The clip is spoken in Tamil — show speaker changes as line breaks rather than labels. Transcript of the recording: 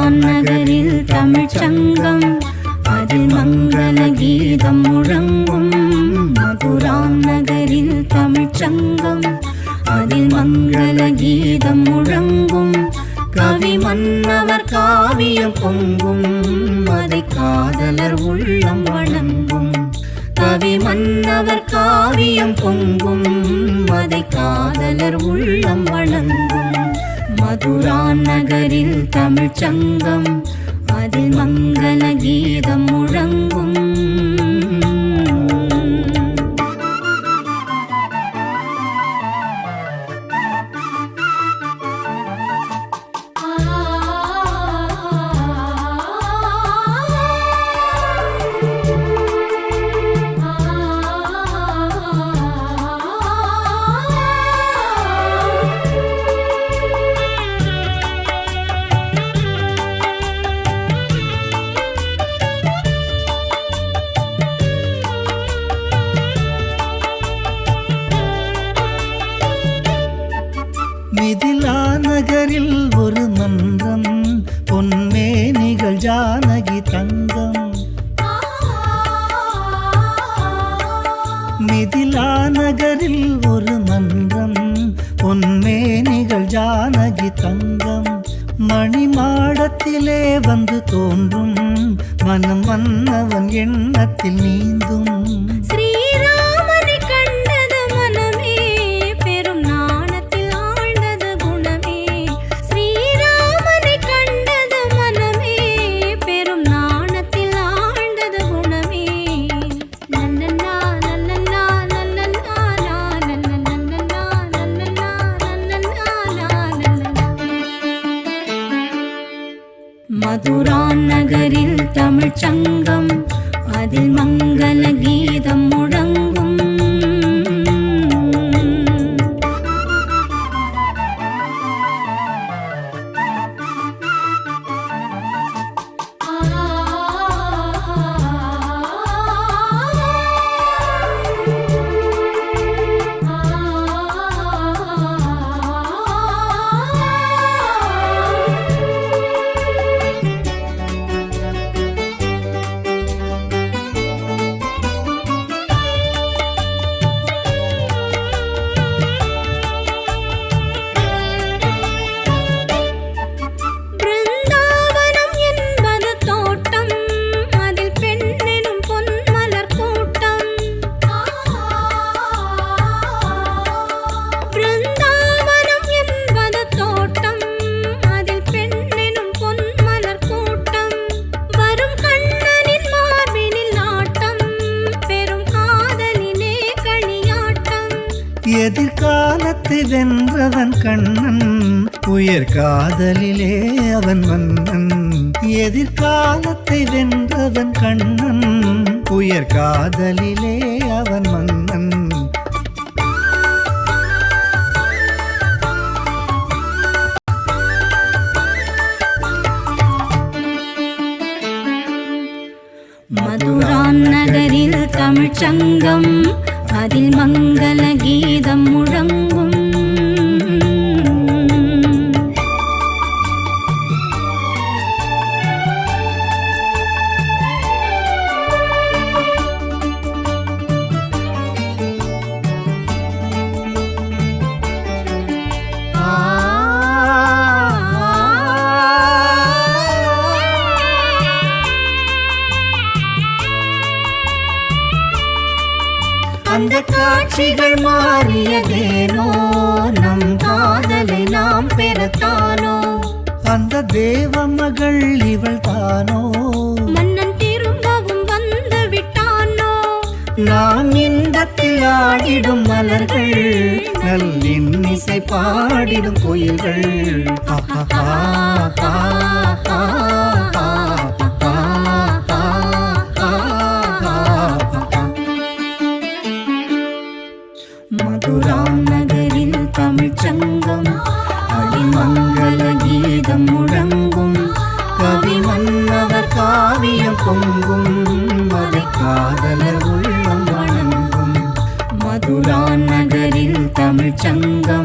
மதுரான் நகரில் தமிழ்ச் சங்கம் அதில் மங்கள கீதம் முழங்கும். மதுரான் நகரில் தமிழ்ச் சங்கம் அதில் மங்கள கீதம் முழங்கும். கவி மன்னவர் காவியம் பொங்கும், அதை காதலர் உள்ளம் வணங்கும். கவி மன்னவர் காவியம் பொங்கும், அதை காதலர் உள்ளம் வணங்கும். மதுரான் நகரில் தமிழ்ச் சங்கம் அதில் மங்கள கீதம் முழங்கும்.
மிதிலா நகரில் ஒரு மன்றம், பொன்மேனிகள் ஜானகி தங்கம். மிதிலா நகரில் ஒரு மன்றம், பொன்மேனிகள் ஜானகி தங்கம். மணிமாடத்திலே வந்து தோன்றும், மனம் மன்னவன் எண்ணத்தில் நீந்தும்.
மதுரான் நகரில் தமிழ்ச் சங்கம் அதில் மங்கள கீதம் முழங்கும்.
எதிர்காலத்தை வென்றவன் கண்ணன், உயர் காதலிலே அவன் மன்னன். எதிர்காலத்தை வென்றவன் கண்ணன், உயர் காதலிலே அவன் மன்னன்.
மதுரான் நகரில் தமிழ்ச் சங்கம் அதில் மங்கள கீதம் முழங்கும். அந்த காட்சிகள் மாறியதேனோ, நம் காதலை நாம் பெறத்தானோ.
அந்த தேவ மகள் இவள் தானோ,
மன்னன் திரும்பவும் வந்து விட்டானோ.
நாம் இன்பத்தில் ஆடிடும் மலர்கள், நல்லிசை பாடிடும் கோயில்கள்.
மதுரான் நகரில் தமிழ்ச் சங்கம் அதில் மங்கள கீதம் முழங்கும். கவி மன்னவர் காவியம் பொங்கும், அதை காதலர் உள்ளம் வணங்கும். மதுரான் நகரில் தமிழ்ச் சங்கம்